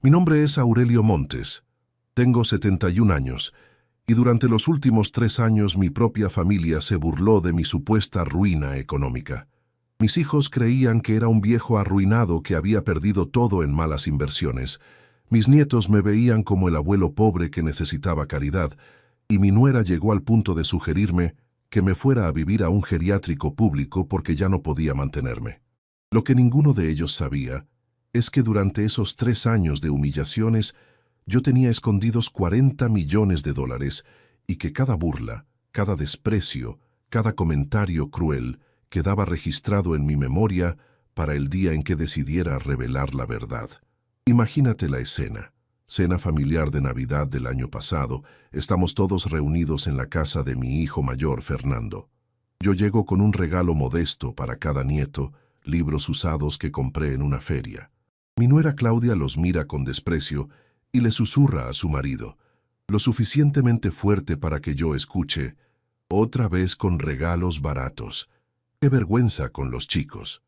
Mi nombre es Aurelio Montes. Tengo 71 años y durante los últimos 3 años mi propia familia se burló de mi supuesta ruina económica. Mis hijos creían que era un viejo arruinado que había perdido todo en malas inversiones. Mis nietos me veían como el abuelo pobre que necesitaba caridad, y mi nuera llegó al punto de sugerirme que me fuera a vivir a un geriátrico público porque ya no podía mantenerme. Lo que ninguno de ellos sabía es que durante esos 3 años de humillaciones yo tenía escondidos $40 millones y que cada burla, cada desprecio, cada comentario cruel quedaba registrado en mi memoria para el día en que decidiera revelar la verdad. Imagínate la escena. Cena familiar de Navidad del año pasado. Estamos todos reunidos en la casa de mi hijo mayor, Fernando. Yo llego con un regalo modesto para cada nieto, libros usados que compré en una feria. Mi nuera Claudia los mira con desprecio y le susurra a su marido, lo suficientemente fuerte para que yo escuche, otra vez con regalos baratos. ¡Qué vergüenza con los chicos!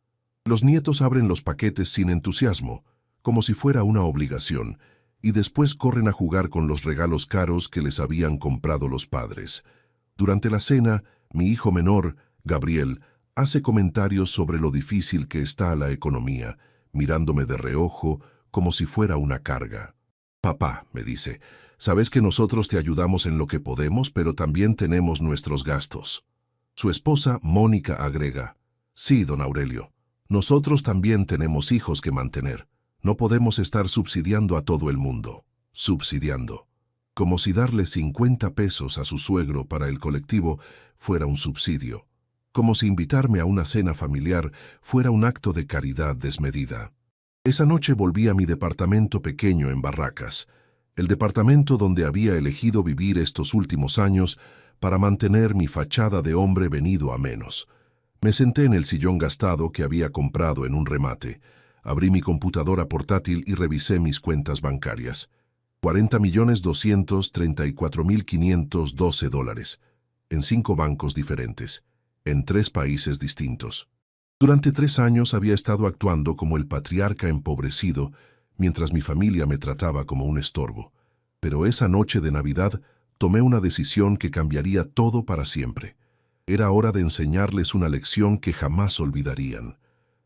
Los nietos abren los paquetes sin entusiasmo, como si fuera una obligación, y después corren a jugar con los regalos caros que les habían comprado los padres. Durante la cena, mi hijo menor, Gabriel, hace comentarios sobre lo difícil que está la economía, mirándome de reojo como si fuera una carga. Papá, me dice, sabes que nosotros te ayudamos en lo que podemos, pero también tenemos nuestros gastos. Su esposa, Mónica, agrega, sí, don Aurelio, nosotros también tenemos hijos que mantener. No podemos estar subsidiando a todo el mundo. Subsidiando. Como si darle 50 pesos a su suegro para el colectivo fuera un subsidio. Como si invitarme a una cena familiar fuera un acto de caridad desmedida. Esa noche volví a mi departamento pequeño en Barracas, el departamento donde había elegido vivir estos últimos años para mantener mi fachada de hombre venido a menos. Me senté en el sillón gastado que había comprado en un remate. Abrí mi computadora portátil y revisé mis cuentas bancarias. $40.234.512 en 5 bancos diferentes, en 3 países distintos. Durante 3 años había estado actuando como el patriarca empobrecido, mientras mi familia me trataba como un estorbo. Pero esa noche de Navidad tomé una decisión que cambiaría todo para siempre. Era hora de enseñarles una lección que jamás olvidarían.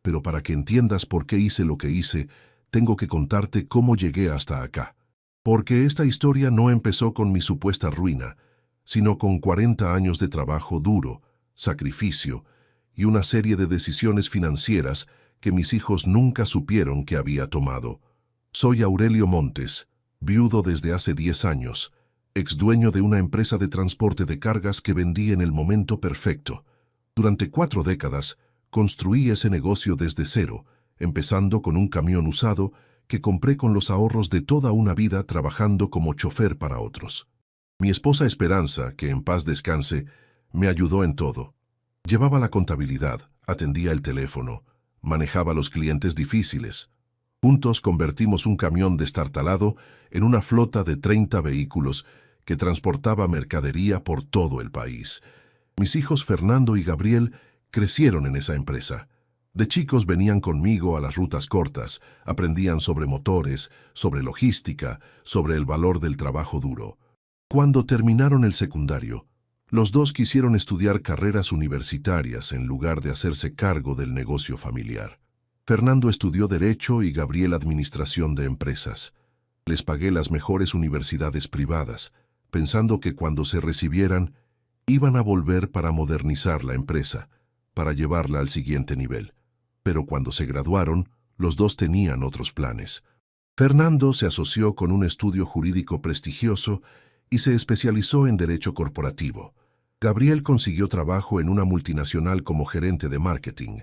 Pero para que entiendas por qué hice lo que hice, tengo que contarte cómo llegué hasta acá. Porque esta historia no empezó con mi supuesta ruina, sino con 40 años de trabajo duro, sacrificio y una serie de decisiones financieras que mis hijos nunca supieron que había tomado. Soy Aurelio Montes, viudo desde hace 10 años, exdueño de una empresa de transporte de cargas que vendí en el momento perfecto. Durante 4 décadas, construí ese negocio desde cero, empezando con un camión usado que compré con los ahorros de toda una vida trabajando como chofer para otros. Mi esposa Esperanza, que en paz descanse, me ayudó en todo. Llevaba la contabilidad, atendía el teléfono, manejaba a los clientes difíciles. Juntos convertimos un camión destartalado en una flota de 30 vehículos que transportaba mercadería por todo el país. Mis hijos Fernando y Gabriel crecieron en esa empresa. De chicos venían conmigo a las rutas cortas, aprendían sobre motores, sobre logística, sobre el valor del trabajo duro. Cuando terminaron el secundario, los dos quisieron estudiar carreras universitarias en lugar de hacerse cargo del negocio familiar. Fernando estudió Derecho y Gabriel Administración de Empresas. Les pagué las mejores universidades privadas, pensando que cuando se recibieran, iban a volver para modernizar la empresa, para llevarla al siguiente nivel. Pero cuando se graduaron, los dos tenían otros planes. Fernando se asoció con un estudio jurídico prestigioso y se especializó en derecho corporativo. Gabriel consiguió trabajo en una multinacional como gerente de marketing.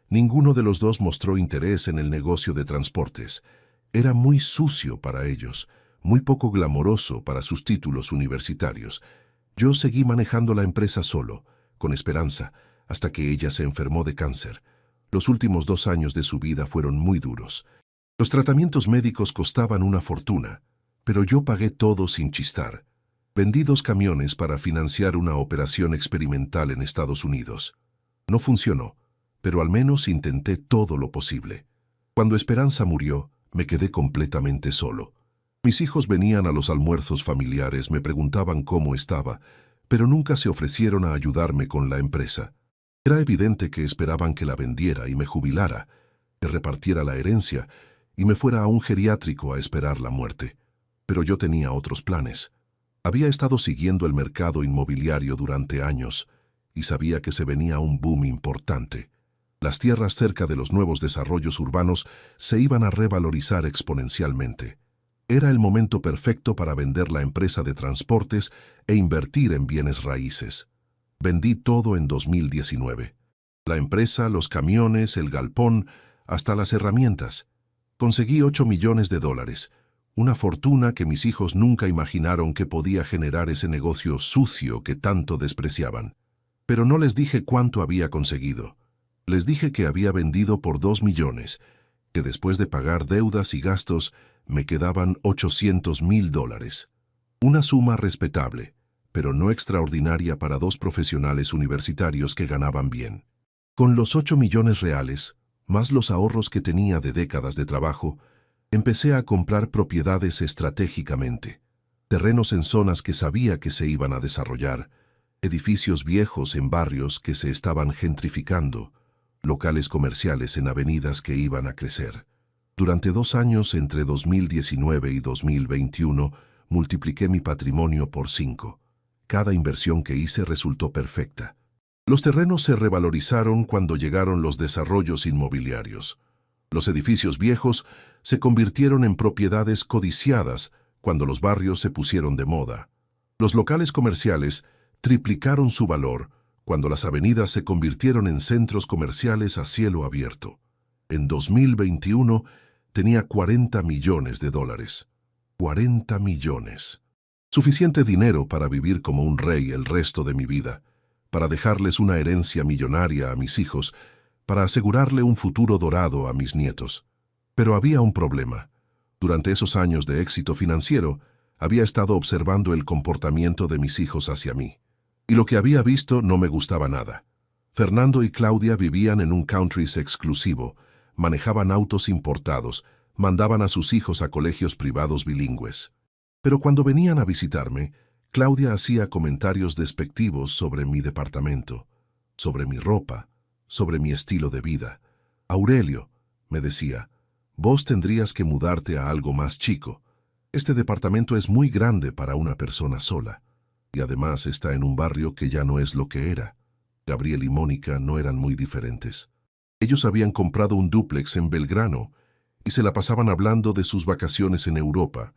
Ninguno de los dos mostró interés en el negocio de transportes. Era muy sucio para ellos, muy poco glamoroso para sus títulos universitarios. Yo seguí manejando la empresa solo, con Esperanza, hasta que ella se enfermó de cáncer. Los últimos 2 años de su vida fueron muy duros. Los tratamientos médicos costaban una fortuna, pero yo pagué todo sin chistar. Vendí 2 camiones para financiar una operación experimental en Estados Unidos. No funcionó, pero al menos intenté todo lo posible. Cuando Esperanza murió, Me quedé completamente solo. Mis hijos venían a los almuerzos familiares, me preguntaban cómo estaba, pero nunca se ofrecieron a ayudarme con la empresa. Era evidente que esperaban que la vendiera y me jubilara, que repartiera la herencia y me fuera a un geriátrico a esperar la muerte. Pero yo tenía otros planes. Había estado siguiendo el mercado inmobiliario durante años y sabía que se venía un boom importante. Las tierras cerca de los nuevos desarrollos urbanos se iban a revalorizar exponencialmente. Era el momento perfecto para vender la empresa de transportes e invertir en bienes raíces. Vendí todo en 2019. La empresa, los camiones, el galpón, hasta las herramientas. Conseguí $8 millones, una fortuna que mis hijos nunca imaginaron que podía generar ese negocio sucio que tanto despreciaban. Pero no les dije cuánto había conseguido. Les dije que había vendido por $2 millones, que después de pagar deudas y gastos me quedaban $800,000. Una suma respetable, pero no extraordinaria para dos profesionales universitarios que ganaban bien. Con los 8 millones reales, más los ahorros que tenía de décadas de trabajo, empecé a comprar propiedades estratégicamente, terrenos en zonas que sabía que se iban a desarrollar, edificios viejos en barrios que se estaban gentrificando, locales comerciales en avenidas que iban a crecer. Durante 2 años, entre 2019 y 2021, multipliqué mi patrimonio por 5. Cada inversión que hice resultó perfecta. Los terrenos se revalorizaron cuando llegaron los desarrollos inmobiliarios. Los edificios viejos se convirtieron en propiedades codiciadas cuando los barrios se pusieron de moda. Los locales comerciales triplicaron su valor cuando las avenidas se convirtieron en centros comerciales a cielo abierto. En 2021 tenía $40 millones. 40 millones. Suficiente dinero para vivir como un rey el resto de mi vida, para dejarles una herencia millonaria a mis hijos, para asegurarle un futuro dorado a mis nietos. Pero había un problema. Durante esos años de éxito financiero, había estado observando el comportamiento de mis hijos hacia mí. Y lo que había visto no me gustaba nada. Fernando y Claudia vivían en un countries exclusivo, manejaban autos importados, mandaban a sus hijos a colegios privados bilingües. Pero cuando venían a visitarme, Claudia hacía comentarios despectivos sobre mi departamento, sobre mi ropa, sobre mi estilo de vida. Aurelio, me decía, vos tendrías que mudarte a algo más chico. Este departamento es muy grande para una persona sola. Y además está en un barrio que ya no es lo que era. Gabriel y Mónica no eran muy diferentes. Ellos habían comprado un dúplex en Belgrano y se la pasaban hablando de sus vacaciones en Europa,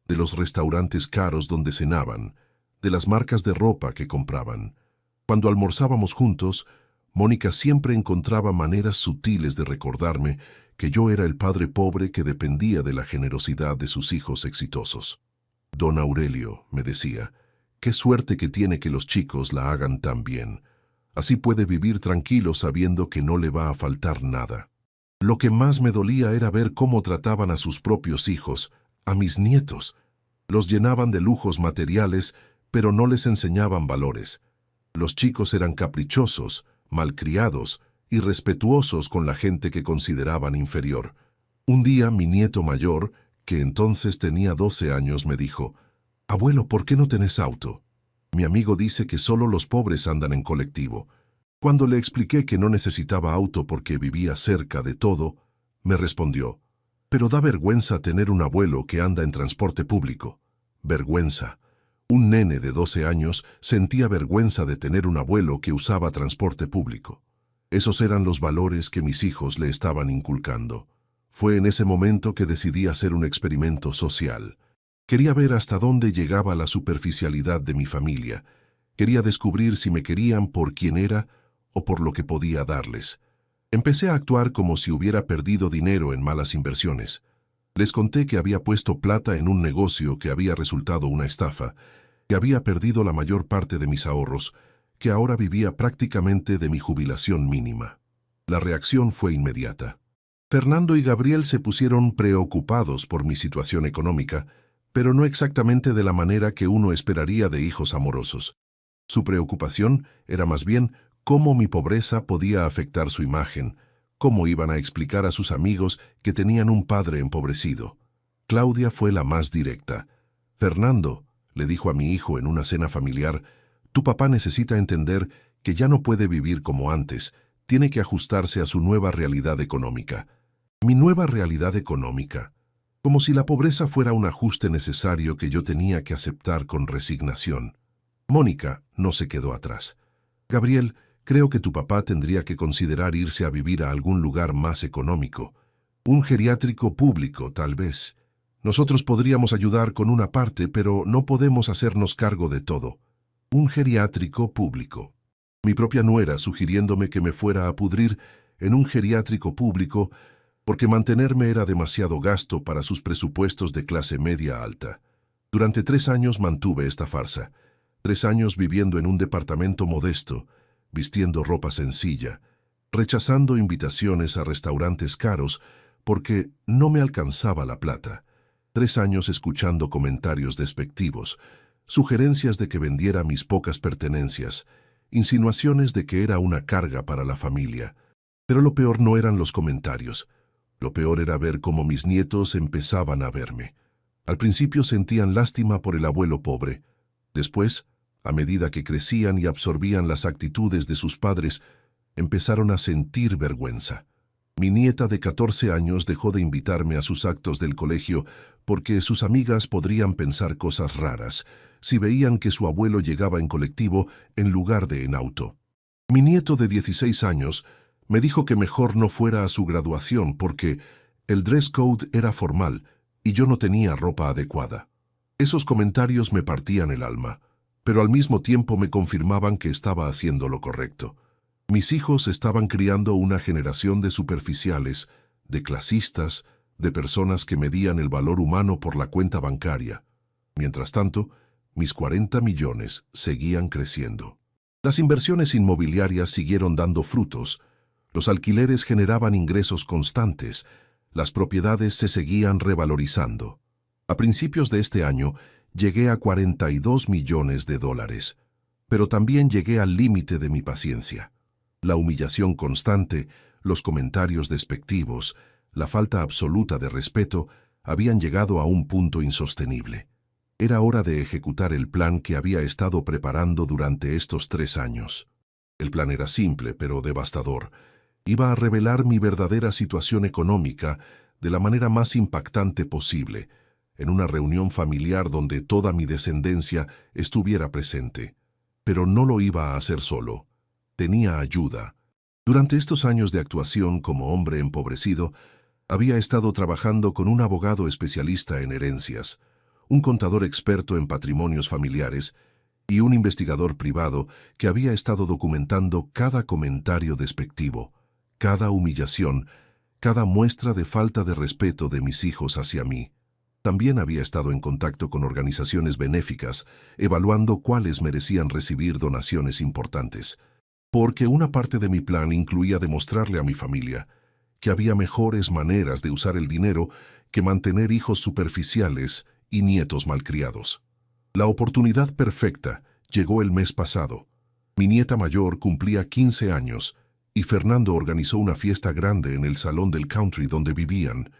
de los restaurantes caros donde cenaban, de las marcas de ropa que compraban. Cuando almorzábamos juntos, Mónica siempre encontraba maneras sutiles de recordarme que yo era el padre pobre que dependía de la generosidad de sus hijos exitosos. Don Aurelio, me decía, qué suerte que tiene que los chicos la hagan tan bien. Así puede vivir tranquilo sabiendo que no le va a faltar nada. Lo que más me dolía era ver cómo trataban a sus propios hijos, a mis nietos. Los llenaban de lujos materiales, pero no les enseñaban valores. Los chicos eran caprichosos, malcriados, irrespetuosos con la gente que consideraban inferior. Un día mi nieto mayor, que entonces tenía 12 años, me dijo, «Abuelo, ¿por qué no tenés auto? Mi amigo dice que solo los pobres andan en colectivo». Cuando le expliqué que no necesitaba auto porque vivía cerca de todo, me respondió, «Pero da vergüenza tener un abuelo que anda en transporte público». Vergüenza. Un nene de 12 años sentía vergüenza de tener un abuelo que usaba transporte público. Esos eran los valores que mis hijos le estaban inculcando. Fue en ese momento que decidí hacer un experimento social. Quería ver hasta dónde llegaba la superficialidad de mi familia. Quería descubrir si me querían por quién era o por lo que podía darles. Empecé a actuar como si hubiera perdido dinero en malas inversiones. Les conté que había puesto plata en un negocio que había resultado una estafa, que había perdido la mayor parte de mis ahorros, que ahora vivía prácticamente de mi jubilación mínima. La reacción fue inmediata. Fernando y Gabriel se pusieron preocupados por mi situación económica, pero no exactamente de la manera que uno esperaría de hijos amorosos. Su preocupación era más bien cómo mi pobreza podía afectar su imagen, ¿Cómo iban a explicar a sus amigos que tenían un padre empobrecido? Claudia fue la más directa. Fernando, le dijo a mi hijo en una cena familiar, tu papá necesita entender que ya no puede vivir como antes, tiene que ajustarse a su nueva realidad económica. Mi nueva realidad económica. Como si la pobreza fuera un ajuste necesario que yo tenía que aceptar con resignación. Mónica no se quedó atrás. Gabriel, creo que tu papá tendría que considerar irse a vivir a algún lugar más económico. Un geriátrico público, tal vez. Nosotros podríamos ayudar con una parte, pero no podemos hacernos cargo de todo. Un geriátrico público. Mi propia nuera sugiriéndome que me fuera a pudrir en un geriátrico público porque mantenerme era demasiado gasto para sus presupuestos de clase media alta. Durante 3 años mantuve esta farsa. 3 años viviendo en un departamento modesto, vistiendo ropa sencilla, rechazando invitaciones a restaurantes caros porque no me alcanzaba la plata. 3 años escuchando comentarios despectivos, sugerencias de que vendiera mis pocas pertenencias, insinuaciones de que era una carga para la familia. Pero lo peor no eran los comentarios. Lo peor era ver cómo mis nietos empezaban a verme. Al principio sentían lástima por el abuelo pobre. Después, a medida que crecían y absorbían las actitudes de sus padres, empezaron a sentir vergüenza. Mi nieta de 14 años dejó de invitarme a sus actos del colegio porque sus amigas podrían pensar cosas raras si veían que su abuelo llegaba en colectivo en lugar de en auto. Mi nieto de 16 años me dijo que mejor no fuera a su graduación porque el dress code era formal y yo no tenía ropa adecuada. Esos comentarios me partían el alma, pero al mismo tiempo me confirmaban que estaba haciendo lo correcto. Mis hijos estaban criando una generación de superficiales, de clasistas, de personas que medían el valor humano por la cuenta bancaria. Mientras tanto, mis 40 millones seguían creciendo. Las inversiones inmobiliarias siguieron dando frutos. Los alquileres generaban ingresos constantes. Las propiedades se seguían revalorizando. A principios de este año, llegué a 42 millones de dólares. Pero también llegué al límite de mi paciencia. La humillación constante, los comentarios despectivos, la falta absoluta de respeto habían llegado a un punto insostenible. Era hora de ejecutar el plan que había estado preparando durante estos 3 años. El plan era simple, pero devastador. Iba a revelar mi verdadera situación económica de la manera más impactante posible, en una reunión familiar donde toda mi descendencia estuviera presente. Pero no lo iba a hacer solo. Tenía ayuda. Durante estos años de actuación como hombre empobrecido, había estado trabajando con un abogado especialista en herencias, un contador experto en patrimonios familiares y un investigador privado que había estado documentando cada comentario despectivo, cada humillación, cada muestra de falta de respeto de mis hijos hacia mí. También había estado en contacto con organizaciones benéficas, evaluando cuáles merecían recibir donaciones importantes. Porque una parte de mi plan incluía demostrarle a mi familia que había mejores maneras de usar el dinero que mantener hijos superficiales y nietos malcriados. La oportunidad perfecta llegó el mes pasado. Mi nieta mayor cumplía 15 años y Fernando organizó una fiesta grande en el salón del country donde vivían.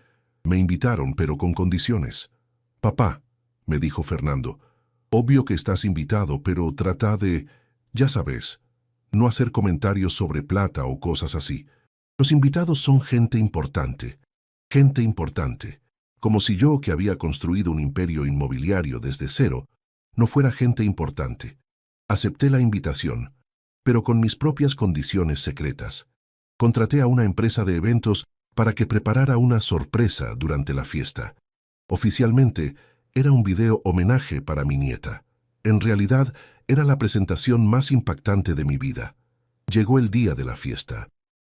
Me invitaron, pero con condiciones. Papá, me dijo Fernando, obvio que estás invitado, pero trata de, ya sabes, no hacer comentarios sobre plata o cosas así. Los invitados son gente importante, como si yo, que había construido un imperio inmobiliario desde cero, no fuera gente importante. Acepté la invitación, pero con mis propias condiciones secretas. Contraté a una empresa de eventos para que preparara una sorpresa durante la fiesta. Oficialmente, era un video homenaje para mi nieta. En realidad, era la presentación más impactante de mi vida. Llegó el día de la fiesta.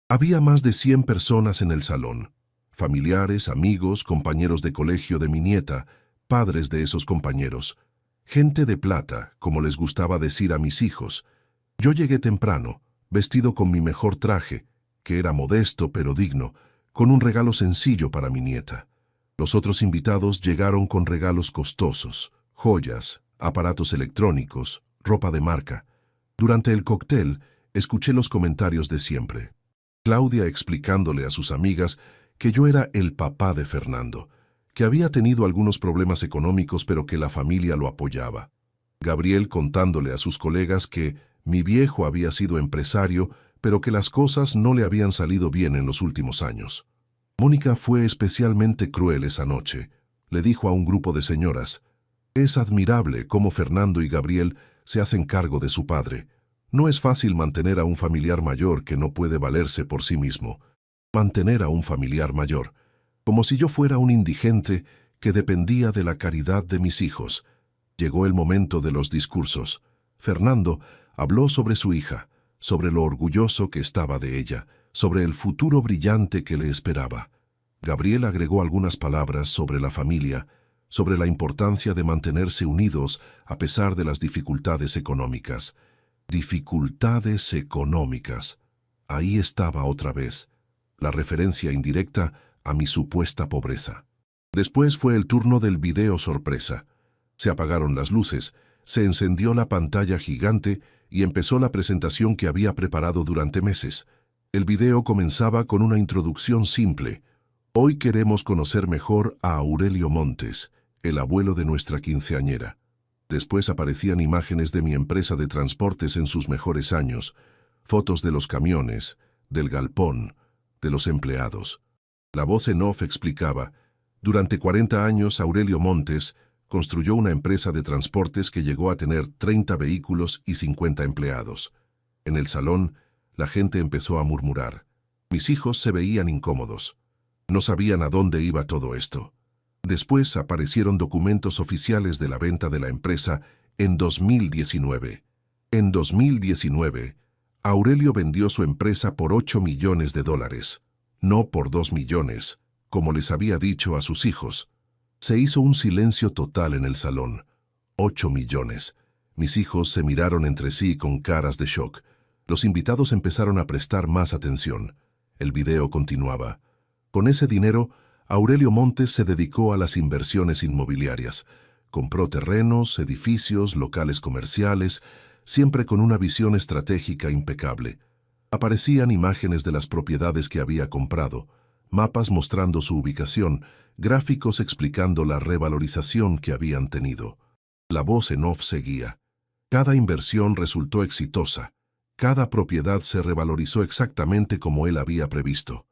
Había más de 100 personas en el salón. Familiares, amigos, compañeros de colegio de mi nieta, padres de esos compañeros. Gente de plata, como les gustaba decir a mis hijos. Yo llegué temprano, vestido con mi mejor traje, que era modesto pero digno, con un regalo sencillo para mi nieta. Los otros invitados llegaron con regalos costosos, joyas, aparatos electrónicos, ropa de marca. Durante el cóctel, escuché los comentarios de siempre. Claudia explicándole a sus amigas que yo era el papá de Fernando, que había tenido algunos problemas económicos pero que la familia lo apoyaba. Gabriel contándole a sus colegas que mi viejo había sido empresario, pero que las cosas no le habían salido bien en los últimos años. Mónica fue especialmente cruel esa noche. Le dijo a un grupo de señoras: «Es admirable cómo Fernando y Gabriel se hacen cargo de su padre. No es fácil mantener a un familiar mayor que no puede valerse por sí mismo. Mantener a un familiar mayor, como si yo fuera un indigente que dependía de la caridad de mis hijos». Llegó el momento de los discursos. Fernando habló sobre su hija, sobre lo orgulloso que estaba de ella, sobre el futuro brillante que le esperaba. Gabriel agregó algunas palabras sobre la familia, sobre la importancia de mantenerse unidos a pesar de las dificultades económicas. Dificultades económicas. Ahí estaba otra vez, la referencia indirecta a mi supuesta pobreza. Después fue el turno del video sorpresa. Se apagaron las luces, se encendió la pantalla gigante y empezó la presentación que había preparado durante meses. El video comenzaba con una introducción simple. Hoy queremos conocer mejor a Aurelio Montes, el abuelo de nuestra quinceañera. Después aparecían imágenes de mi empresa de transportes en sus mejores años, fotos de los camiones, del galpón, de los empleados. La voz en off explicaba: durante 40 años Aurelio Montes construyó una empresa de transportes que llegó a tener 30 vehículos y 50 empleados. En el salón, la gente empezó a murmurar. Mis hijos se veían incómodos. No sabían a dónde iba todo esto. Después aparecieron documentos oficiales de la venta de la empresa en 2019. En 2019, Aurelio vendió su empresa por $8 millones, no por 2 millones, como les había dicho a sus hijos. Se hizo un silencio total en el salón. 8 millones. Mis hijos se miraron entre sí con caras de shock. Los invitados empezaron a prestar más atención. El video continuaba. Con ese dinero, Aurelio Montes se dedicó a las inversiones inmobiliarias. Compró terrenos, edificios, locales comerciales, siempre con una visión estratégica impecable. Aparecían imágenes de las propiedades que había comprado, mapas mostrando su ubicación, gráficos explicando la revalorización que habían tenido. La voz en off seguía. Cada inversión resultó exitosa. Cada propiedad se revalorizó exactamente como él había previsto.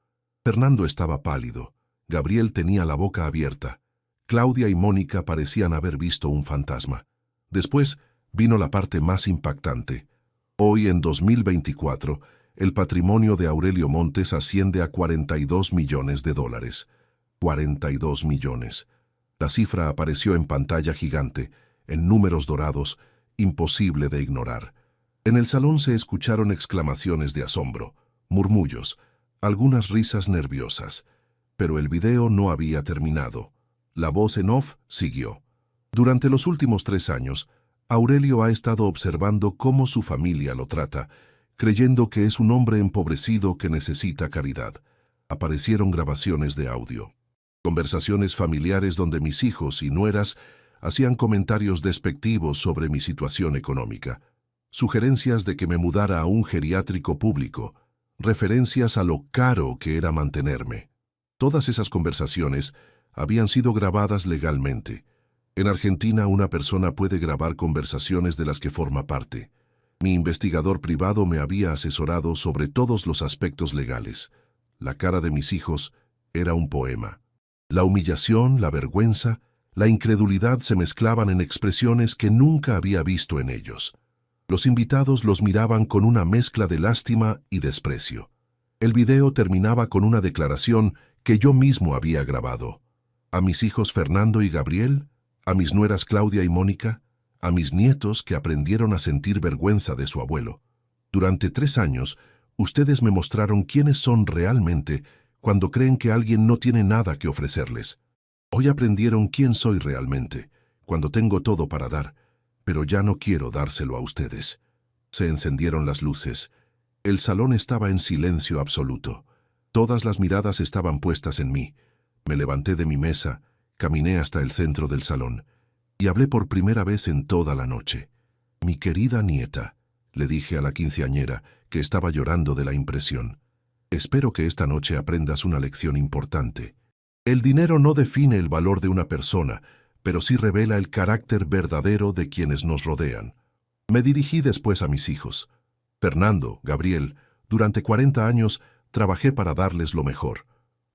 Fernando estaba pálido. Gabriel tenía la boca abierta. Claudia y Mónica parecían haber visto un fantasma. Después vino la parte más impactante. Hoy, en 2024, el patrimonio de Aurelio Montes asciende a $42 millones. 42 millones. La cifra apareció en pantalla gigante, en números dorados, imposible de ignorar. En el salón se escucharon exclamaciones de asombro, murmullos, algunas risas nerviosas. Pero el video no había terminado. La voz en off siguió. Durante los últimos 3 años, Aurelio ha estado observando cómo su familia lo trata, creyendo que es un hombre empobrecido que necesita caridad. Aparecieron grabaciones de audio. Conversaciones familiares donde mis hijos y nueras hacían comentarios despectivos sobre mi situación económica. Sugerencias de que me mudara a un geriátrico público. Referencias a lo caro que era mantenerme. Todas esas conversaciones habían sido grabadas legalmente. En Argentina, una persona puede grabar conversaciones de las que forma parte. Mi investigador privado me había asesorado sobre todos los aspectos legales. La cara de mis hijos era un poema. La humillación, la vergüenza, la incredulidad se mezclaban en expresiones que nunca había visto en ellos. Los invitados los miraban con una mezcla de lástima y desprecio. El video terminaba con una declaración que yo mismo había grabado. A mis hijos Fernando y Gabriel, a mis nueras Claudia y Mónica, a mis nietos que aprendieron a sentir vergüenza de su abuelo. Durante 3 años, ustedes me mostraron quiénes son realmente cuando creen que alguien no tiene nada que ofrecerles. Hoy aprendieron quién soy realmente, cuando tengo todo para dar, pero ya no quiero dárselo a ustedes. Se encendieron las luces. El salón estaba en silencio absoluto. Todas las miradas estaban puestas en mí. Me levanté de mi mesa, caminé hasta el centro del salón y hablé por primera vez en toda la noche. Mi querida nieta, le dije a la quinceañera, que estaba llorando de la impresión. Espero que esta noche aprendas una lección importante. El dinero no define el valor de una persona, pero sí revela el carácter verdadero de quienes nos rodean. Me dirigí después a mis hijos. Fernando, Gabriel, durante 40 años trabajé para darles lo mejor.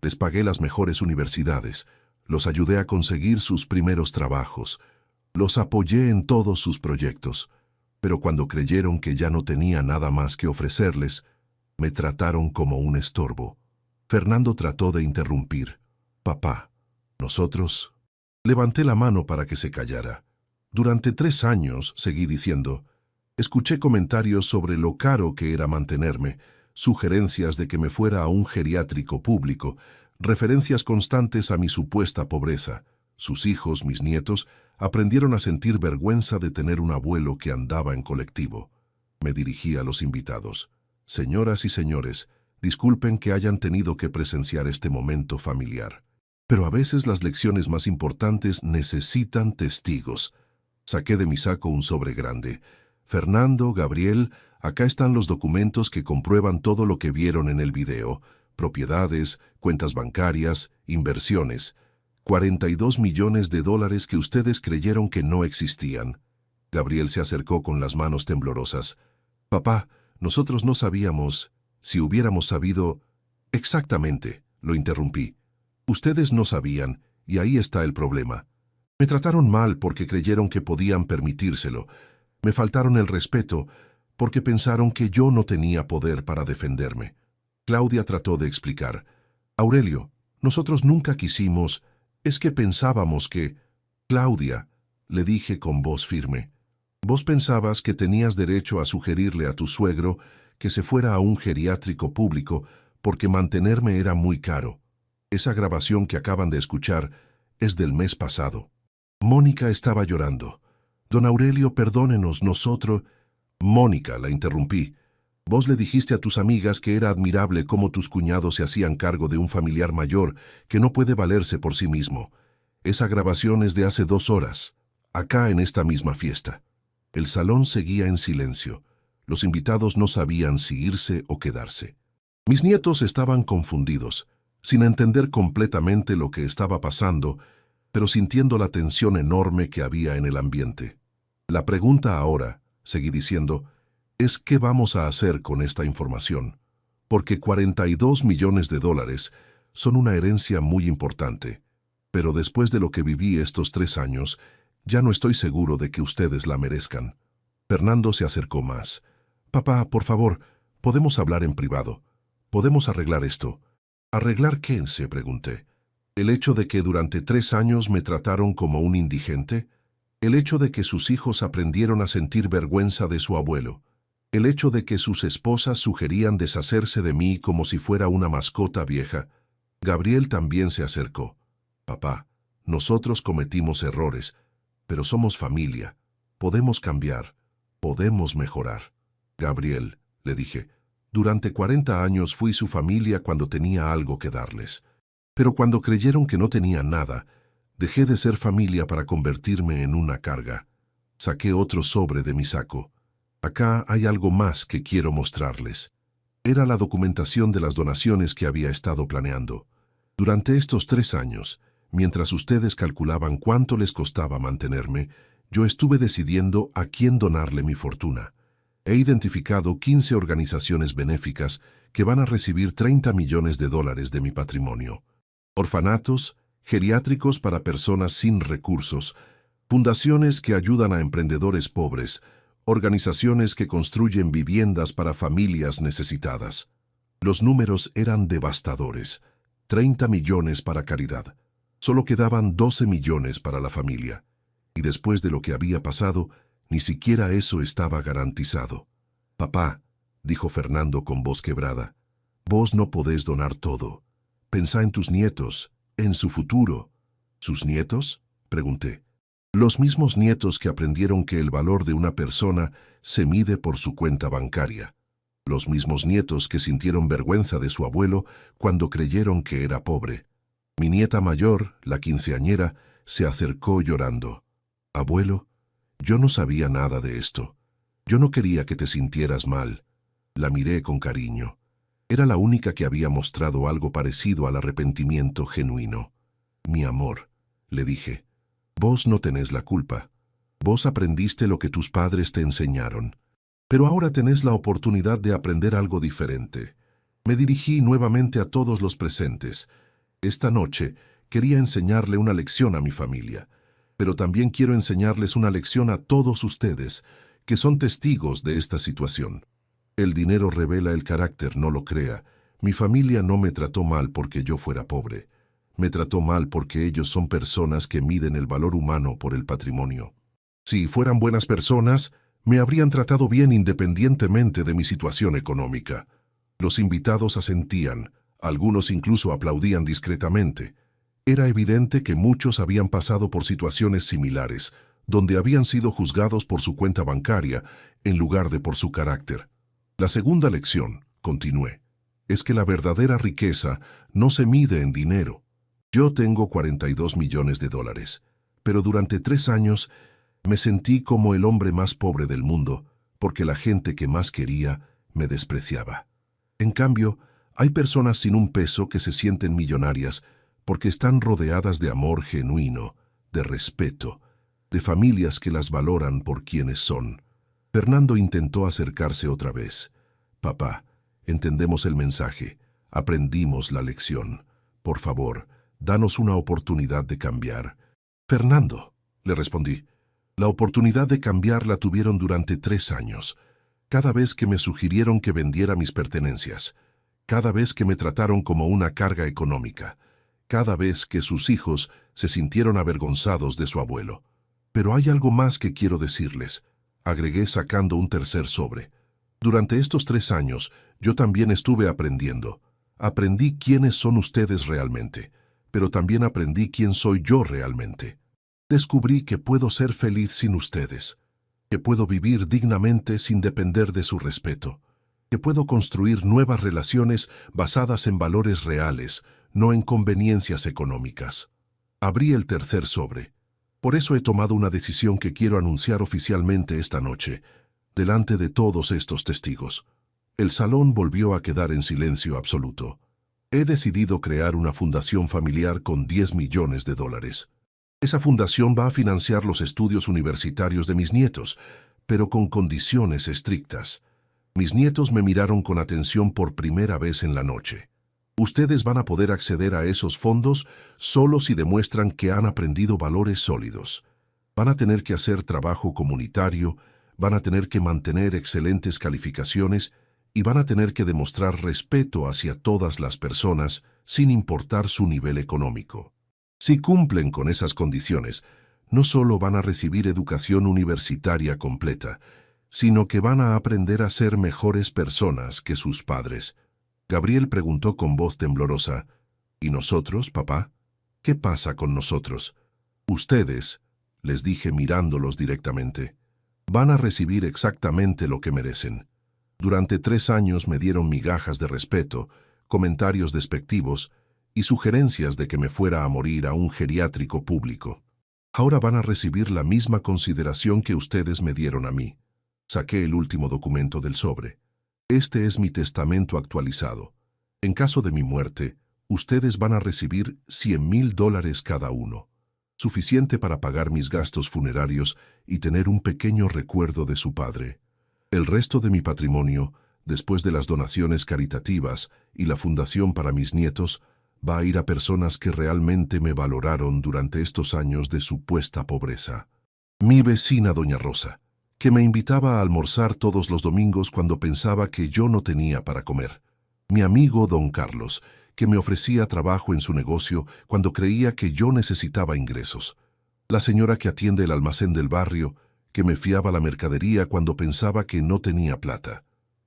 Les pagué las mejores universidades, los ayudé a conseguir sus primeros trabajos, los apoyé en todos sus proyectos, pero cuando creyeron que ya no tenía nada más que ofrecerles, me trataron como un estorbo. Fernando trató de interrumpir. Papá, nosotros... Levanté la mano para que se callara. Durante 3 años, seguí diciendo, escuché comentarios sobre lo caro que era mantenerme, sugerencias de que me fuera a un geriátrico público, referencias constantes a mi supuesta pobreza. Sus hijos, mis nietos, aprendieron a sentir vergüenza de tener un abuelo que andaba en colectivo. Me dirigí a los invitados. Señoras y señores, disculpen que hayan tenido que presenciar este momento familiar. Pero a veces las lecciones más importantes necesitan testigos. Saqué de mi saco un sobre grande. Fernando, Gabriel, acá están los documentos que comprueban todo lo que vieron en el video. Propiedades, cuentas bancarias, inversiones. 42 millones de dólares que ustedes creyeron que no existían. Gabriel se acercó con las manos temblorosas. Papá, nosotros no sabíamos. Si hubiéramos sabido... Exactamente, lo interrumpí. Ustedes no sabían, y ahí está el problema. Me trataron mal porque creyeron que podían permitírselo. Me faltaron el respeto porque pensaron que yo no tenía poder para defenderme. Claudia trató de explicar. Aurelio, nosotros nunca quisimos... Es que pensábamos que... Claudia, le dije con voz firme, vos pensabas que tenías derecho a sugerirle a tu suegro que se fuera a un geriátrico público porque mantenerme era muy caro. Esa grabación que acaban de escuchar es del mes pasado. Mónica estaba llorando. Don Aurelio, perdónenos, nosotros... Mónica, la interrumpí. Vos le dijiste a tus amigas que era admirable cómo tus cuñados se hacían cargo de un familiar mayor que no puede valerse por sí mismo. Esa grabación es de hace 2 horas, acá en esta misma fiesta. El salón seguía en silencio. Los invitados no sabían si irse o quedarse. Mis nietos estaban confundidos, sin entender completamente lo que estaba pasando, pero sintiendo la tensión enorme que había en el ambiente. La pregunta ahora, seguí diciendo, es ¿qué vamos a hacer con esta información? Porque 42 millones de dólares son una herencia muy importante, pero después de lo que viví estos 3 años, ya no estoy seguro de que ustedes la merezcan. Fernando se acercó más. Papá, por favor, podemos hablar en privado. Podemos arreglar esto. ¿Arreglar qué? Se pregunté. ¿El hecho de que durante 3 años me trataron como un indigente? ¿El hecho de que sus hijos aprendieron a sentir vergüenza de su abuelo? ¿El hecho de que sus esposas sugerían deshacerse de mí como si fuera una mascota vieja? Gabriel también se acercó. Papá, nosotros cometimos errores, pero somos familia. Podemos cambiar. Podemos mejorar. Gabriel, le dije, durante 40 años fui su familia cuando tenía algo que darles. Pero cuando creyeron que no tenía nada, dejé de ser familia para convertirme en una carga. Saqué otro sobre de mi saco. Acá hay algo más que quiero mostrarles. Era la documentación de las donaciones que había estado planeando. Durante estos 3 años, mientras ustedes calculaban cuánto les costaba mantenerme, yo estuve decidiendo a quién donarle mi fortuna. He identificado 15 organizaciones benéficas que van a recibir 30 millones de dólares de mi patrimonio. Orfanatos, geriátricos para personas sin recursos, fundaciones que ayudan a emprendedores pobres, organizaciones que construyen viviendas para familias necesitadas. Los números eran devastadores. 30 millones para caridad. Solo quedaban 12 millones para la familia. Y después de lo que había pasado, ni siquiera eso estaba garantizado. Papá, dijo Fernando con voz quebrada, vos no podés donar todo. Pensá en tus nietos, en su futuro. ¿Sus nietos? Pregunté. Los mismos nietos que aprendieron que el valor de una persona se mide por su cuenta bancaria. Los mismos nietos que sintieron vergüenza de su abuelo cuando creyeron que era pobre. Mi nieta mayor, la quinceañera, se acercó llorando. Abuelo, yo no sabía nada de esto. Yo no quería que te sintieras mal. La miré con cariño. Era la única que había mostrado algo parecido al arrepentimiento genuino. Mi amor, le dije, vos no tenés la culpa. Vos aprendiste lo que tus padres te enseñaron. Pero ahora tenés la oportunidad de aprender algo diferente. Me dirigí nuevamente a todos los presentes. Esta noche quería enseñarle una lección a mi familia, pero también quiero enseñarles una lección a todos ustedes, que son testigos de esta situación. El dinero revela el carácter, no lo crea. Mi familia no me trató mal porque yo fuera pobre. Me trató mal porque ellos son personas que miden el valor humano por el patrimonio. Si fueran buenas personas, me habrían tratado bien independientemente de mi situación económica. Los invitados asentían, algunos incluso aplaudían discretamente. Era evidente que muchos habían pasado por situaciones similares, donde habían sido juzgados por su cuenta bancaria en lugar de por su carácter. La segunda lección, continué, es que la verdadera riqueza no se mide en dinero. Yo tengo 42 millones de dólares, pero durante 3 años me sentí como el hombre más pobre del mundo, porque la gente que más quería me despreciaba. En cambio, hay personas sin un peso que se sienten millonarias porque están rodeadas de amor genuino, de respeto, de familias que las valoran por quienes son. Fernando intentó acercarse otra vez. Papá, entendemos el mensaje, aprendimos la lección. Por favor, danos una oportunidad de cambiar. Fernando, le respondí, la oportunidad de cambiar la tuvieron durante 3 años. Cada vez que me sugirieron que vendiera mis pertenencias, cada vez que me trataron como una carga económica, cada vez que sus hijos se sintieron avergonzados de su abuelo. Pero hay algo más que quiero decirles, agregué sacando un tercer sobre. Durante estos 3 años, yo también estuve aprendiendo. Aprendí quiénes son ustedes realmente, pero también aprendí quién soy yo realmente. Descubrí que puedo ser feliz sin ustedes, que puedo vivir dignamente sin depender de su respeto, que puedo construir nuevas relaciones basadas en valores reales, no en conveniencias económicas. Abrí el tercer sobre. Por eso he tomado una decisión que quiero anunciar oficialmente esta noche, delante de todos estos testigos. El salón volvió a quedar en silencio absoluto. He decidido crear una fundación familiar con 10 millones de dólares. Esa fundación va a financiar los estudios universitarios de mis nietos, pero con condiciones estrictas. Mis nietos me miraron con atención por primera vez en la noche. Ustedes van a poder acceder a esos fondos solo si demuestran que han aprendido valores sólidos. Van a tener que hacer trabajo comunitario, van a tener que mantener excelentes calificaciones y van a tener que demostrar respeto hacia todas las personas sin importar su nivel económico. Si cumplen con esas condiciones, no solo van a recibir educación universitaria completa, sino que van a aprender a ser mejores personas que sus padres. Gabriel preguntó con voz temblorosa, ¿y nosotros, papá? ¿Qué pasa con nosotros? Ustedes, les dije mirándolos directamente, van a recibir exactamente lo que merecen. Durante 3 años me dieron migajas de respeto, comentarios despectivos y sugerencias de que me fuera a morir a un geriátrico público. Ahora van a recibir la misma consideración que ustedes me dieron a mí. Saqué el último documento del sobre. Este es mi testamento actualizado. En caso de mi muerte, ustedes van a recibir $100,000 cada uno, suficiente para pagar mis gastos funerarios y tener un pequeño recuerdo de su padre. El resto de mi patrimonio, después de las donaciones caritativas y la fundación para mis nietos, va a ir a personas que realmente me valoraron durante estos años de supuesta pobreza. Mi vecina doña Rosa, que me invitaba a almorzar todos los domingos cuando pensaba que yo no tenía para comer. Mi amigo don Carlos, que me ofrecía trabajo en su negocio cuando creía que yo necesitaba ingresos. La señora que atiende el almacén del barrio, que me fiaba la mercadería cuando pensaba que no tenía plata.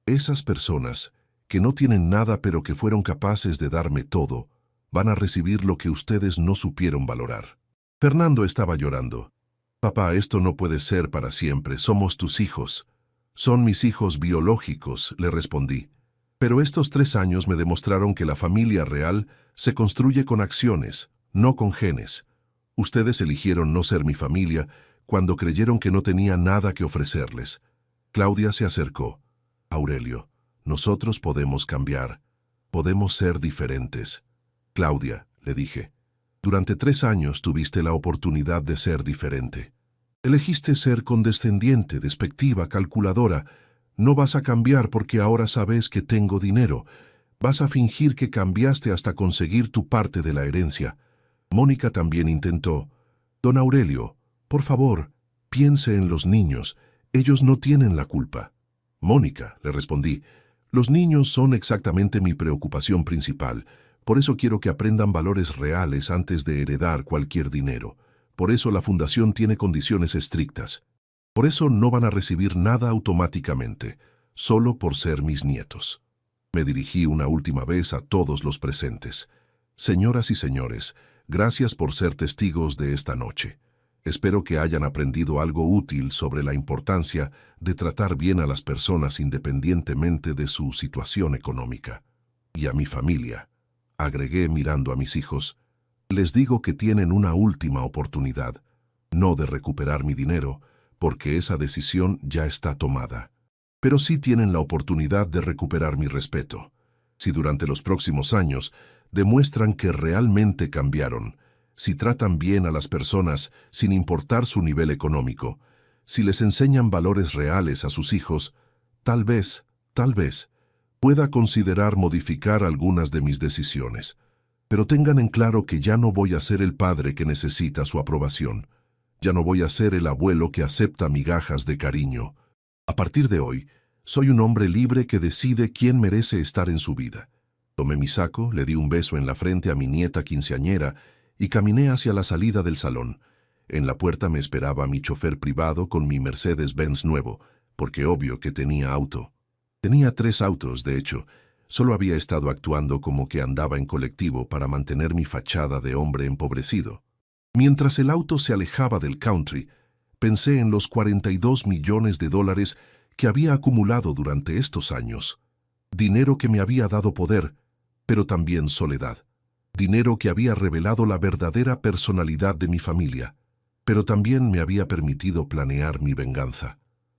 Esas personas, que no tienen nada pero que fueron capaces de darme todo, van a recibir lo que ustedes no supieron valorar. Fernando estaba llorando. Papá, esto no puede ser para siempre, somos tus hijos. Son mis hijos biológicos, le respondí. Pero estos 3 años me demostraron que la familia real se construye con acciones, no con genes. Ustedes eligieron no ser mi familia cuando creyeron que no tenía nada que ofrecerles. Claudia se acercó. Aurelio, nosotros podemos cambiar. Podemos ser diferentes. Claudia, le dije, durante 3 años tuviste la oportunidad de ser diferente. Elegiste ser condescendiente, despectiva, calculadora. No vas a cambiar porque ahora sabes que tengo dinero. Vas a fingir que cambiaste hasta conseguir tu parte de la herencia. Mónica también intentó. Don Aurelio, por favor, piense en los niños. Ellos no tienen la culpa. Mónica, le respondí, los niños son exactamente mi preocupación principal. Por eso quiero que aprendan valores reales antes de heredar cualquier dinero. Por eso la fundación tiene condiciones estrictas. Por eso no van a recibir nada automáticamente, solo por ser mis nietos. Me dirigí una última vez a todos los presentes. Señoras y señores, gracias por ser testigos de esta noche. Espero que hayan aprendido algo útil sobre la importancia de tratar bien a las personas independientemente de su situación económica. Y a mi familia, agregué mirando a mis hijos, les digo que tienen una última oportunidad, no de recuperar mi dinero, porque esa decisión ya está tomada. Pero sí tienen la oportunidad de recuperar mi respeto. Si durante los próximos años demuestran que realmente cambiaron, si tratan bien a las personas sin importar su nivel económico, si les enseñan valores reales a sus hijos, tal vez, pueda considerar modificar algunas de mis decisiones. Pero tengan en claro que ya no voy a ser el padre que necesita su aprobación. Ya no voy a ser el abuelo que acepta migajas de cariño. A partir de hoy, soy un hombre libre que decide quién merece estar en su vida. Tomé mi saco, le di un beso en la frente a mi nieta quinceañera y caminé hacia la salida del salón. En la puerta me esperaba mi chofer privado con mi Mercedes-Benz nuevo, porque obvio que tenía auto. Tenía 3 autos, de hecho. Solo había estado actuando como que andaba en colectivo para mantener mi fachada de hombre empobrecido. Mientras el auto se alejaba del country, pensé en los 42 millones de dólares que había acumulado durante estos años. Dinero que me había dado poder, pero también soledad. Dinero que había revelado la verdadera personalidad de mi familia, pero también me había permitido planear mi venganza.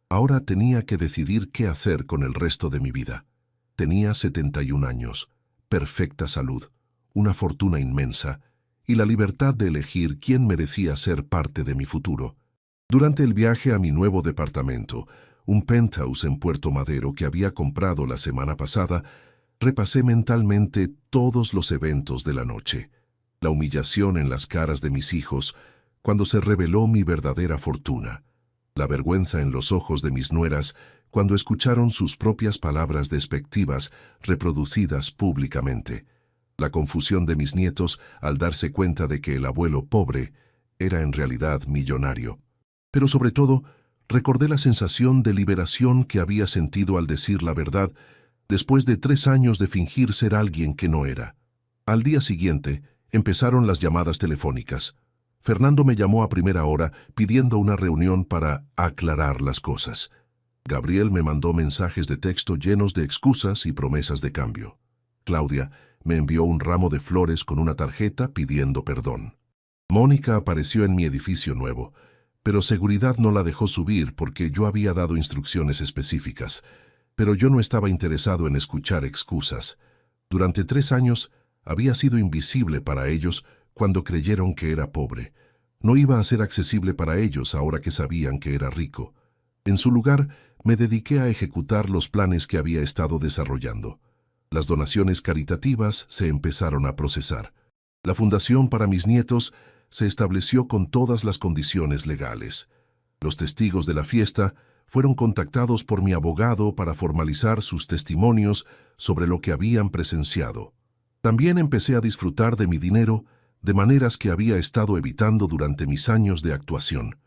Ahora tenía que decidir qué hacer con el resto de mi vida. Tenía 71 años, perfecta salud, una fortuna inmensa y la libertad de elegir quién merecía ser parte de mi futuro. Durante el viaje a mi nuevo departamento, un penthouse en Puerto Madero que había comprado la semana pasada, repasé mentalmente todos los eventos de la noche. La humillación en las caras de mis hijos cuando se reveló mi verdadera fortuna. La vergüenza en los ojos de mis nueras cuando escucharon sus propias palabras despectivas reproducidas públicamente. La confusión de mis nietos al darse cuenta de que el abuelo pobre era en realidad millonario. Pero sobre todo, recordé la sensación de liberación que había sentido al decir la verdad después de 3 años de fingir ser alguien que no era. Al día siguiente, empezaron las llamadas telefónicas. Fernando me llamó a primera hora pidiendo una reunión para aclarar las cosas. Gabriel me mandó mensajes de texto llenos de excusas y promesas de cambio. Claudia me envió un ramo de flores con una tarjeta pidiendo perdón. Mónica apareció en mi edificio nuevo, pero seguridad no la dejó subir porque yo había dado instrucciones específicas. Pero yo no estaba interesado en escuchar excusas. Durante 3 años había sido invisible para ellos cuando creyeron que era pobre. No iba a ser accesible para ellos ahora que sabían que era rico. En su lugar, me dediqué a ejecutar los planes que había estado desarrollando. Las donaciones caritativas se empezaron a procesar. La fundación para mis nietos se estableció con todas las condiciones legales. Los testigos de la fiesta fueron contactados por mi abogado para formalizar sus testimonios sobre lo que habían presenciado. También empecé a disfrutar de mi dinero de maneras que había estado evitando durante mis años de actuación.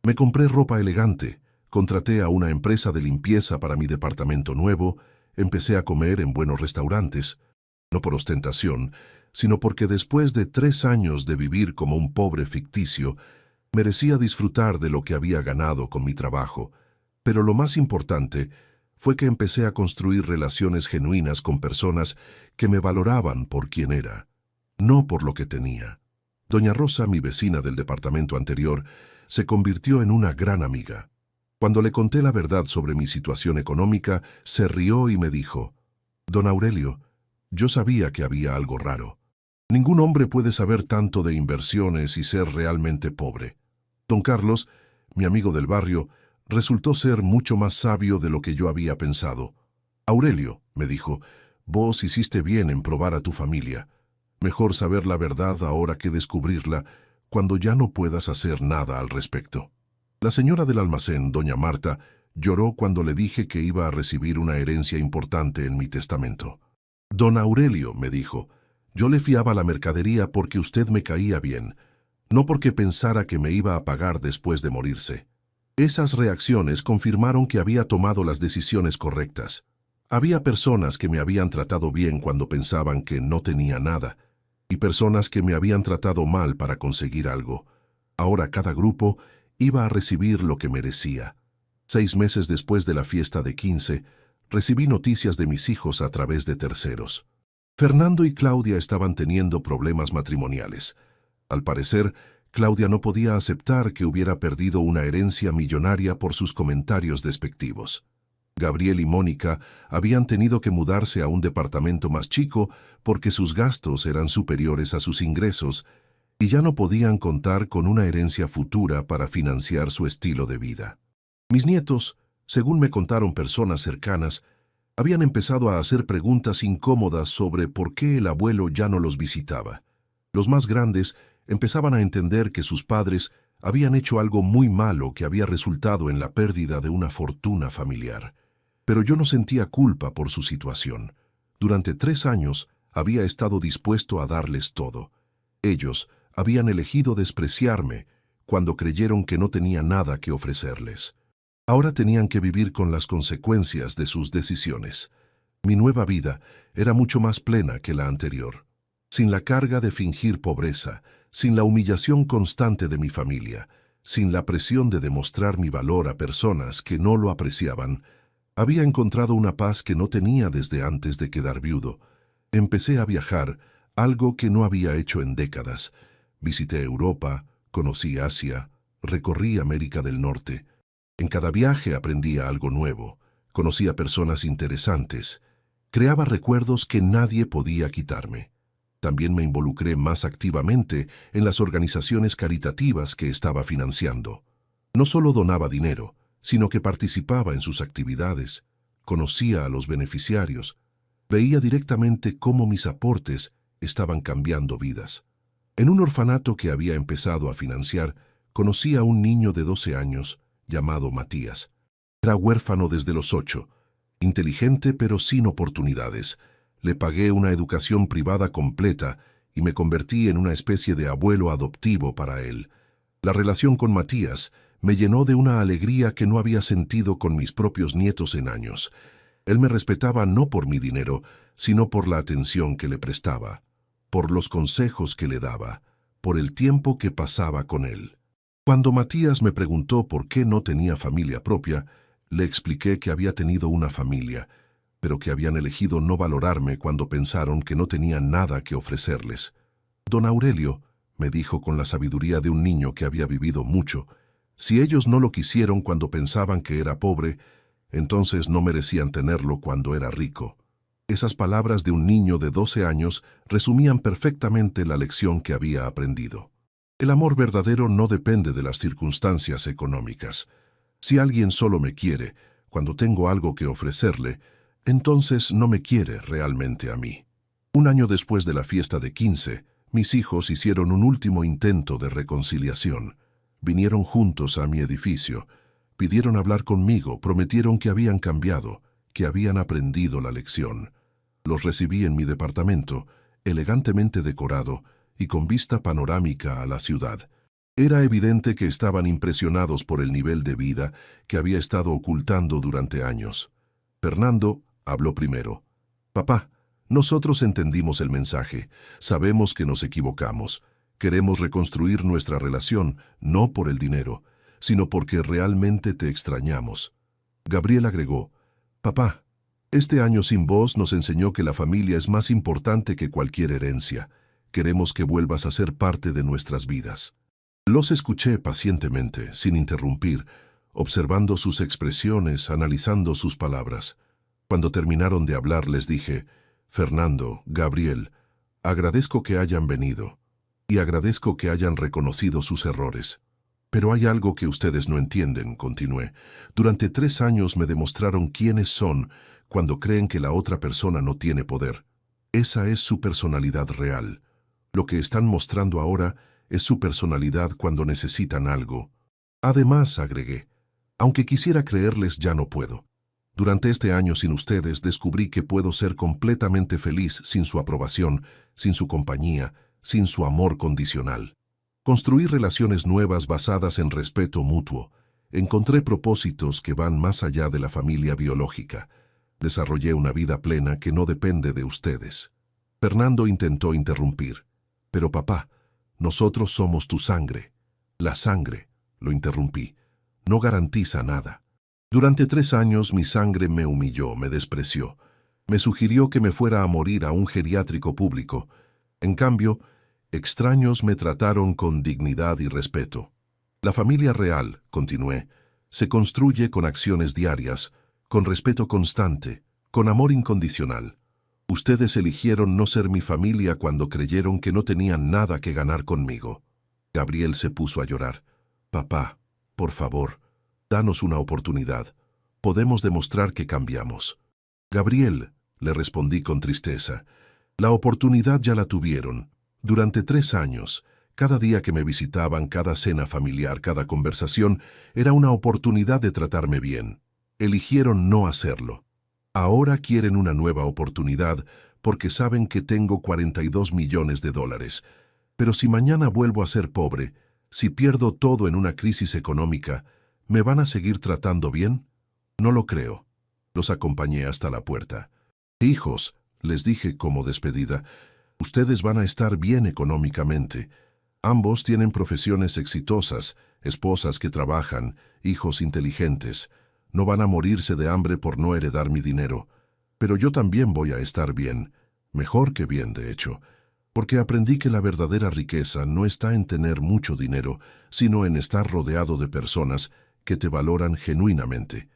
Me compré ropa elegante, contraté a una empresa de limpieza para mi departamento nuevo, empecé a comer en buenos restaurantes, no por ostentación, sino porque después de 3 años de vivir como un pobre ficticio, merecía disfrutar de lo que había ganado con mi trabajo. Pero lo más importante fue que empecé a construir relaciones genuinas con personas que me valoraban por quien era, no por lo que tenía. Doña Rosa, mi vecina del departamento anterior, se convirtió en una gran amiga. Cuando le conté la verdad sobre mi situación económica, se rió y me dijo: «Don Aurelio, Yo sabía que había algo raro. Ningún hombre puede saber tanto de inversiones y ser realmente pobre. Don Carlos, mi amigo del barrio, resultó ser mucho más sabio de lo que yo había pensado. Aurelio, me dijo, vos hiciste bien en probar a tu familia. Mejor saber la verdad ahora que descubrirla cuando ya no puedas hacer nada al respecto. La señora del almacén, doña Marta, lloró cuando le dije que iba a recibir una herencia importante en mi testamento. Don Aurelio, me dijo, yo le fiaba la mercadería porque usted me caía bien, no porque pensara que me iba a pagar después de morirse. Esas reacciones confirmaron que había tomado las decisiones correctas. Había personas que me habían tratado bien cuando pensaban que no tenía nada, y personas que me habían tratado mal para conseguir algo. Ahora cada grupo iba a recibir lo que merecía. 6 meses después de la fiesta de 15, recibí noticias de mis hijos a través de terceros. Fernando y Claudia estaban teniendo problemas matrimoniales. Al parecer, Claudia no podía aceptar que hubiera perdido una herencia millonaria por sus comentarios despectivos. Gabriel y Mónica habían tenido que mudarse a un departamento más chico porque sus gastos eran superiores a sus ingresos y ya no podían contar con una herencia futura para financiar su estilo de vida. Mis nietos, según me contaron personas cercanas, habían empezado a hacer preguntas incómodas sobre por qué el abuelo ya no los visitaba. Los más grandes empezaban a entender que sus padres habían hecho algo muy malo que había resultado en la pérdida de una fortuna familiar. Pero yo no sentía culpa por su situación. Durante 3 años había estado dispuesto a darles todo. Ellos habían elegido despreciarme cuando creyeron que no tenía nada que ofrecerles. Ahora tenían que vivir con las consecuencias de sus decisiones. Mi nueva vida era mucho más plena que la anterior. Sin la carga de fingir pobreza, sin la humillación constante de mi familia, sin la presión de demostrar mi valor a personas que no lo apreciaban, había encontrado una paz que no tenía desde antes de quedar viudo. Empecé a viajar, algo que no había hecho en décadas. Visité Europa, conocí Asia, recorrí América del Norte. En cada viaje aprendía algo nuevo, conocía personas interesantes, creaba recuerdos que nadie podía quitarme. También me involucré más activamente en las organizaciones caritativas que estaba financiando. No solo donaba dinero, sino que participaba en sus actividades, conocía a los beneficiarios, veía directamente cómo mis aportes estaban cambiando vidas. En un orfanato que había empezado a financiar, conocí a un niño de 12 años, llamado Matías. Era huérfano desde los 8, inteligente pero sin oportunidades. Le pagué una educación privada completa y me convertí en una especie de abuelo adoptivo para él. La relación con Matías me llenó de una alegría que no había sentido con mis propios nietos en años. Él me respetaba no por mi dinero, sino por la atención que le prestaba, por los consejos que le daba, por el tiempo que pasaba con él. Cuando Matías me preguntó por qué no tenía familia propia, le expliqué que había tenido una familia, pero que habían elegido no valorarme cuando pensaron que no tenía nada que ofrecerles. Don Aurelio, me dijo con la sabiduría de un niño que había vivido mucho, si ellos no lo quisieron cuando pensaban que era pobre, entonces no merecían tenerlo cuando era rico. Esas palabras de un niño de 12 años resumían perfectamente la lección que había aprendido. El amor verdadero no depende de las circunstancias económicas. Si alguien solo me quiere cuando tengo algo que ofrecerle, entonces no me quiere realmente a mí. Un año después de la fiesta de 15, mis hijos hicieron un último intento de reconciliación. Vinieron juntos a mi edificio, pidieron hablar conmigo, prometieron que habían cambiado, que habían aprendido la lección. Los recibí en mi departamento, elegantemente decorado y con vista panorámica a la ciudad. Era evidente que estaban impresionados por el nivel de vida que había estado ocultando durante años. Fernando habló primero. «Papá, nosotros entendimos el mensaje, sabemos que nos equivocamos. Queremos reconstruir nuestra relación, no por el dinero, sino porque realmente te extrañamos». Gabriel agregó, «Papá, este año sin vos nos enseñó que la familia es más importante que cualquier herencia. Queremos que vuelvas a ser parte de nuestras vidas». Los escuché pacientemente, sin interrumpir, observando sus expresiones, analizando sus palabras. Cuando terminaron de hablar les dije, Fernando, Gabriel, agradezco que hayan venido y agradezco que hayan reconocido sus errores. Pero hay algo que ustedes no entienden, continué. Durante 3 años me demostraron quiénes son cuando creen que la otra persona no tiene poder. Esa es su personalidad real. Lo que están mostrando ahora es su personalidad cuando necesitan algo. Además, agregué, aunque quisiera creerles, ya no puedo. Durante este año sin ustedes descubrí que puedo ser completamente feliz sin su aprobación, sin su compañía, sin su amor condicional. Construí relaciones nuevas basadas en respeto mutuo. Encontré propósitos que van más allá de la familia biológica. Desarrollé una vida plena que no depende de ustedes. Fernando intentó interrumpir. Pero papá, nosotros somos tu sangre. La sangre, lo interrumpí, no garantiza nada. Durante 3 años mi sangre me humilló, me despreció. Me sugirió que me fuera a morir a un geriátrico público. En cambio, extraños me trataron con dignidad y respeto. La familia real, continué, se construye con acciones diarias, con respeto constante, con amor incondicional. Ustedes eligieron no ser mi familia cuando creyeron que no tenían nada que ganar conmigo. Gabriel se puso a llorar. Papá, por favor, danos una oportunidad. Podemos demostrar que cambiamos. Gabriel, le respondí con tristeza, la oportunidad ya la tuvieron. Durante 3 años, cada día que me visitaban, cada cena familiar, cada conversación, era una oportunidad de tratarme bien. Eligieron no hacerlo. Ahora quieren una nueva oportunidad porque saben que tengo $42 millones. Pero si mañana vuelvo a ser pobre, si pierdo todo en una crisis económica, ¿me van a seguir tratando bien? No lo creo. Los acompañé hasta la puerta. Hijos, les dije como despedida, ustedes van a estar bien económicamente. Ambos tienen profesiones exitosas, esposas que trabajan, hijos inteligentes. No van a morirse de hambre por no heredar mi dinero. Pero yo también voy a estar bien, mejor que bien, de hecho, porque aprendí que la verdadera riqueza no está en tener mucho dinero, sino en estar rodeado de personas que te valoran genuinamente.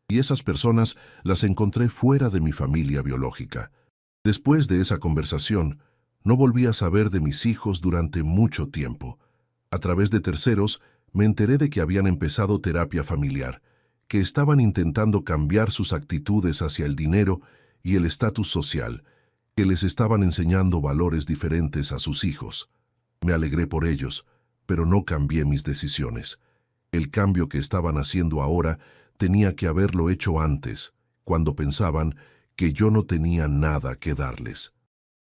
Y esas personas las encontré fuera de mi familia biológica. Después de esa conversación, no volví a saber de mis hijos durante mucho tiempo. A través de terceros, me enteré de que habían empezado terapia familiar, que estaban intentando cambiar sus actitudes hacia el dinero y el estatus social, que les estaban enseñando valores diferentes a sus hijos. Me alegré por ellos, pero no cambié mis decisiones. El cambio que estaban haciendo ahora tenía que haberlo hecho antes, cuando pensaban que yo no tenía nada que darles.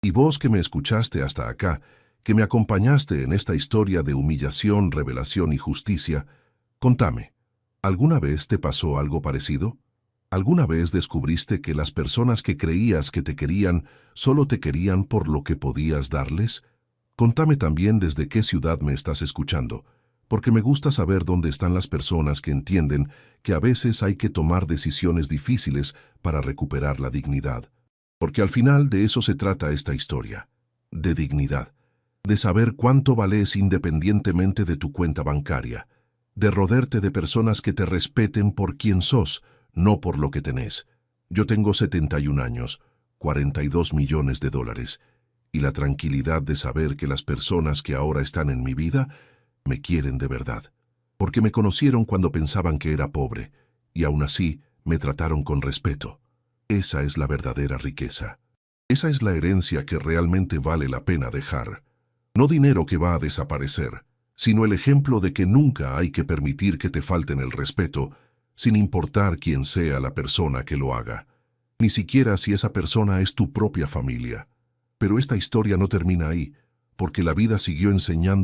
Y vos que me escuchaste hasta acá, que me acompañaste en esta historia de humillación, revelación y justicia, contame, ¿alguna vez te pasó algo parecido? ¿Alguna vez descubriste que las personas que creías que te querían solo te querían por lo que podías darles? Contame también desde qué ciudad me estás escuchando, porque me gusta saber dónde están las personas que entienden que a veces hay que tomar decisiones difíciles para recuperar la dignidad. Porque al final de eso se trata esta historia, de dignidad, de saber cuánto vales independientemente de tu cuenta bancaria, de rodearte de personas que te respeten por quien sos, no por lo que tenés. Yo tengo 71 años, $42 millones, y la tranquilidad de saber que las personas que ahora están en mi vida me quieren de verdad, porque me conocieron cuando pensaban que era pobre, y aún así me trataron con respeto. Esa es la verdadera riqueza. Esa es la herencia que realmente vale la pena dejar. No dinero que va a desaparecer, sino el ejemplo de que nunca hay que permitir que te falten el respeto, sin importar quién sea la persona que lo haga, ni siquiera si esa persona es tu propia familia. Pero esta historia no termina ahí, porque la vida siguió enseñando